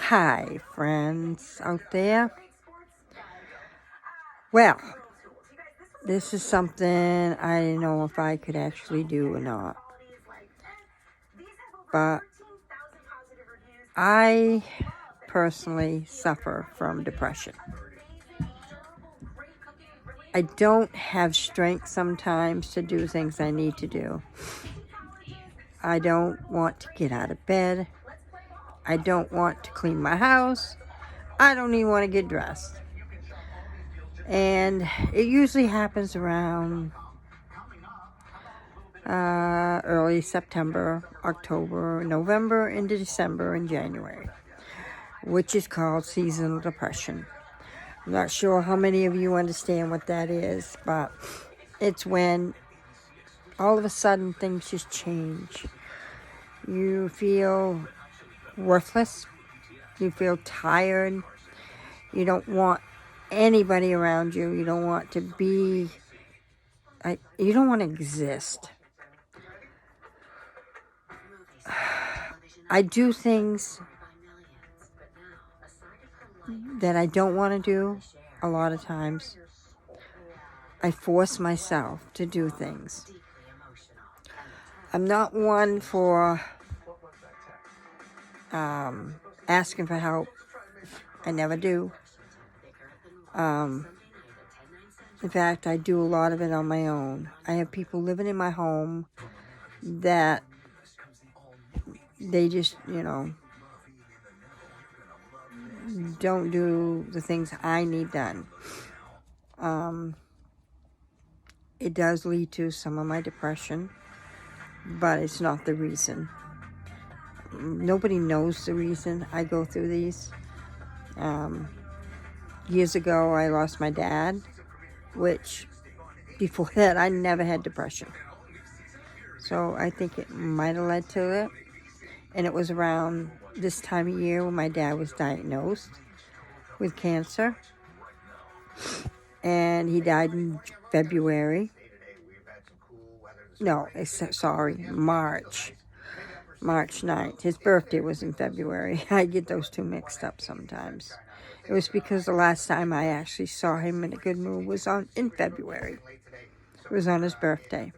Hi, friends out there. Well, this is something I didn't know if I could actually do or not. But I personally suffer from depression. I don't have strength sometimes to do things I need to do. I don't want to get out of bed. I don't want to clean my house. I don't even want to get dressed. And it usually happens around early September, October, November, into December and January, which is called seasonal depression. I'm not sure how many of you understand what that is, but it's when all of a sudden things just change. You feel worthless. You feel tired. You don't want anybody around you. You don't want to be, you don't want to exist. I do things that I don't want to do a lot of times. I force myself to do things. I'm not one for asking for help. I never do. In fact, I do a lot of it on my own. I have people living in my home that they just, don't do the things I need done. It does lead to some of my depression, but it's not the reason. Nobody knows the reason I go through these. Years ago, I lost my dad, which before that, I never had depression. So I think it might have led to it. And it was around this time of year when my dad was diagnosed with cancer. And he died in February. No, March 9th. His birthday was in February. I get those two mixed up sometimes. It was because the last time I actually saw him in a good mood was in February. It was on his birthday.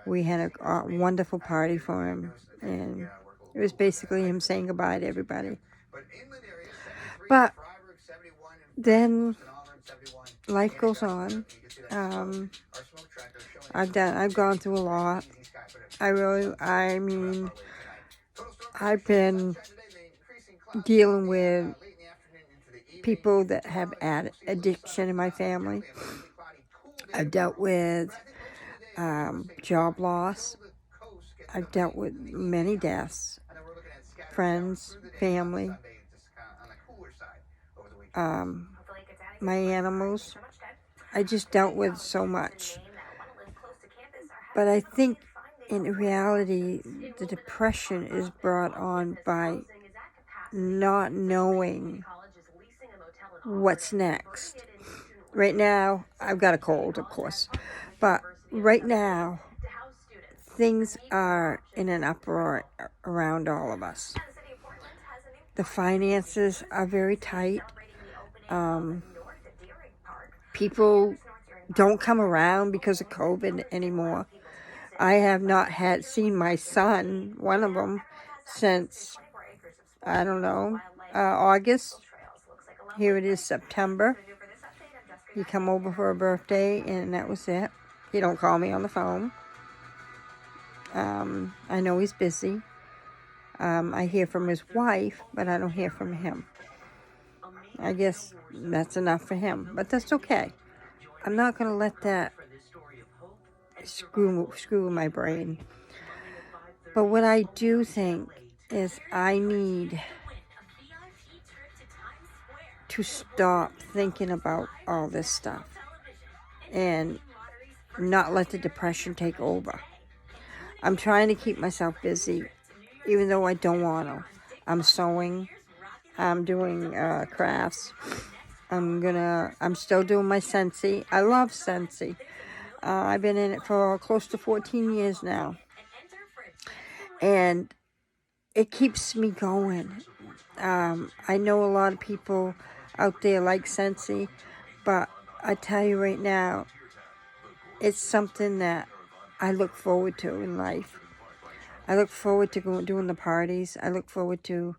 We had a wonderful party for him, and it was basically him saying goodbye to everybody. But then life goes on. I've gone through a lot. I've been dealing with people that have addiction in my family. I've dealt with job loss. I've dealt with many deaths, friends, family, my animals. I just dealt with so much. But I think in reality, the depression is brought on by not knowing what's next. Right now, I've got a cold, of course, but right now, things are in an uproar around all of us. The finances are very tight. People don't come around because of COVID anymore. I have not seen my son, one of them, since, I don't know, August. Here it is September. He come over for a birthday, and that was it. He don't call me on the phone. I know he's busy. I hear from his wife, but I don't hear from him. I guess that's enough for him, but that's okay. I'm not going to let that screw with my brain. But what I do think is I need to stop thinking about all this stuff and not let the depression take over. I'm trying to keep myself busy, even though I don't want to. I'm sewing. I'm doing crafts. I'm still doing my Scentsy. I love Scentsy. I've been in it for close to 14 years now. And it keeps me going. I know a lot of people out there like Scentsy, but I tell you right now, it's something that I look forward to in life. I look forward to doing the parties. I look forward to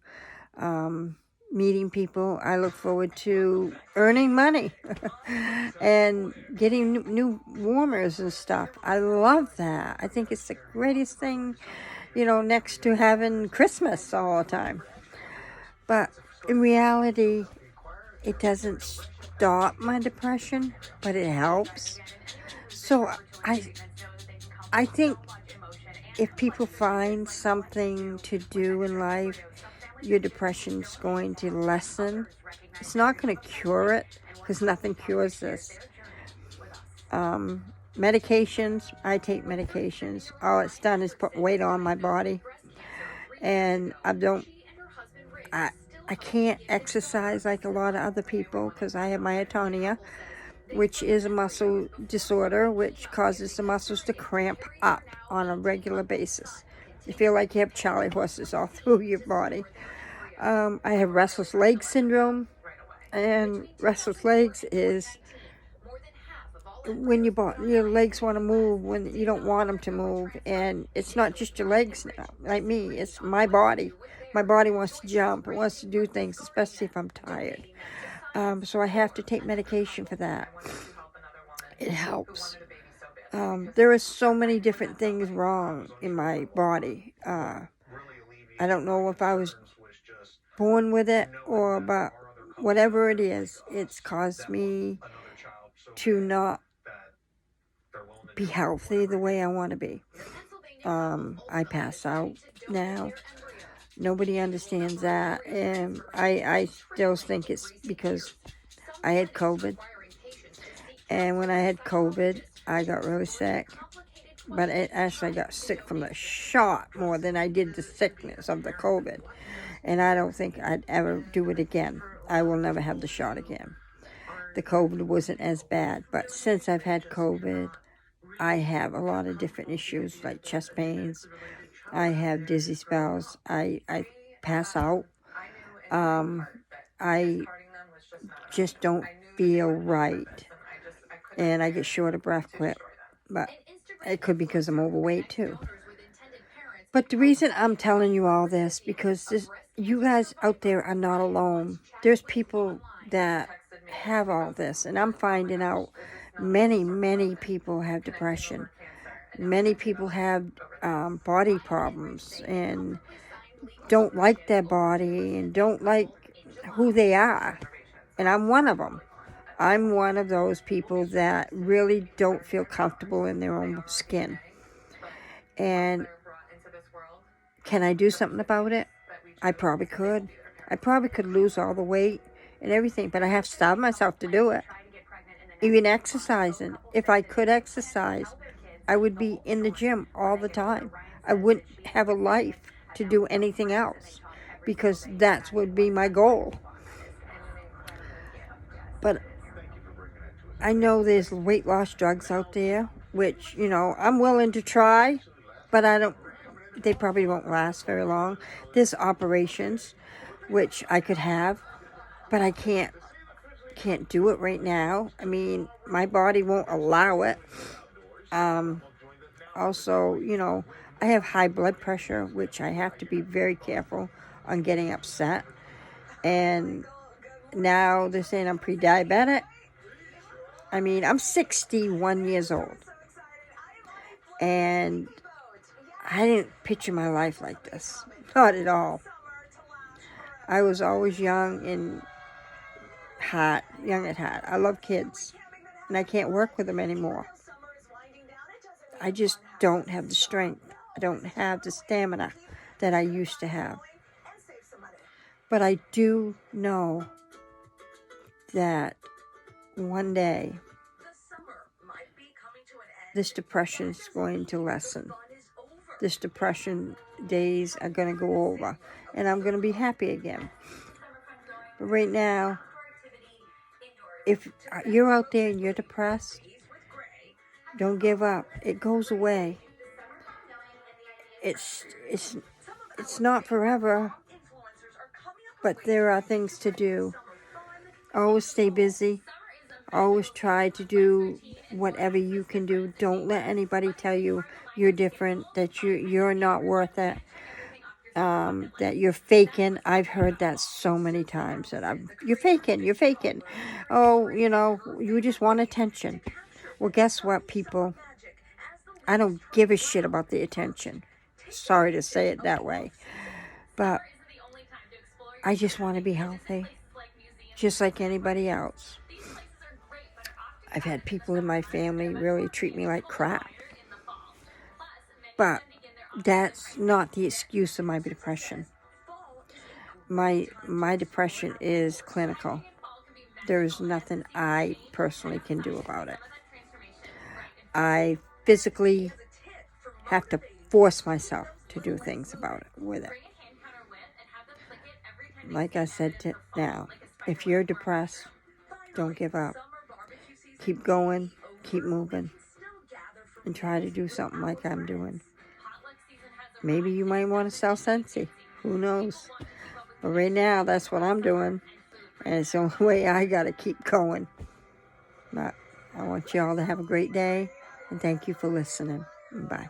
meeting people. I look forward to earning money and getting new warmers and stuff. I love that. I think it's the greatest thing, next to having Christmas all the time. But in reality, it doesn't stop my depression, but it helps. So I think if people find something to do in life, your depression's going to lessen. It's not going to cure it, because nothing cures this. Medications, I take medications. All it's done is put weight on my body. And I can't exercise like a lot of other people because I have myotonia, which is a muscle disorder which causes the muscles to cramp up on a regular basis. You feel like you have Charlie horses all through your body. I have restless leg syndrome, and restless legs is when your legs want to move when you don't want them to move. And it's not just your legs now, like me, it's my body. My body wants to jump, it wants to do things, especially if I'm tired. So I have to take medication for that. It helps. There are so many different things wrong in my body. I don't know if I was born with it but whatever it is, it's caused me to not be healthy the way I want to be. I pass out now. Nobody understands that, and I still think it's because I had COVID. And when I had COVID, I got really sick. But I got sick from the shot more than I did the sickness of the COVID. And I don't think I'd ever do it again. I will never have the shot again. The COVID wasn't as bad. But since I've had COVID, I have a lot of different issues like chest pains. I have dizzy spells. I pass out. I just don't feel right. And I get short of breath quick. But it could be because I'm overweight too. But the reason I'm telling you all this, because you guys out there are not alone. There's people that have all this, and I'm finding out many, many people have depression. Many people have body problems and don't like their body and don't like who they are. And I'm one of them. I'm one of those people that really don't feel comfortable in their own skin. And can I do something about it? I probably could. I probably could lose all the weight and everything, but I have to starve myself to do it. Even exercising. If I could exercise, I would be in the gym all the time. I wouldn't have a life to do anything else because that would be my goal. But I know there's weight loss drugs out there, which, I'm willing to try, but they probably won't last very long. There's operations, which I could have, but I can't do it right now. I mean, my body won't allow it. Also, I have high blood pressure, which I have to be very careful on getting upset. And now they're saying I'm pre-diabetic. I mean, I'm 61 years old. And I didn't picture my life like this. Not at all. I was always young at heart. I love kids. And I can't work with them anymore. I just don't have the strength. I don't have the stamina that I used to have. But I do know that one day this depression is going to lessen. This depression days are going to go over, and I'm going to be happy again. But right now, if you're out there and you're depressed, don't give up. It goes away. It's not forever. but there are things to do. Always stay busy. Always try to do whatever you can do. Don't let anybody tell you you're different, that you're not worth it, that you're faking. I've heard that so many times, that you're faking. Oh, you just want attention. Well, guess what, people? I don't give a shit about the attention. Sorry to say it that way. But I just want to be healthy, just like anybody else. I've had people in my family really treat me like crap. But that's not the excuse of my depression. My depression is clinical. There is nothing I personally can do about it. I physically have to force myself to do things about it, with it. Like I said now, if you're depressed, don't give up. Keep going, keep moving, and try to do something like I'm doing. Maybe you might want to sell Scentsy. Who knows? But right now, that's what I'm doing. And it's the only way I got to keep going. But I want you all to have a great day. And thank you for listening. Bye.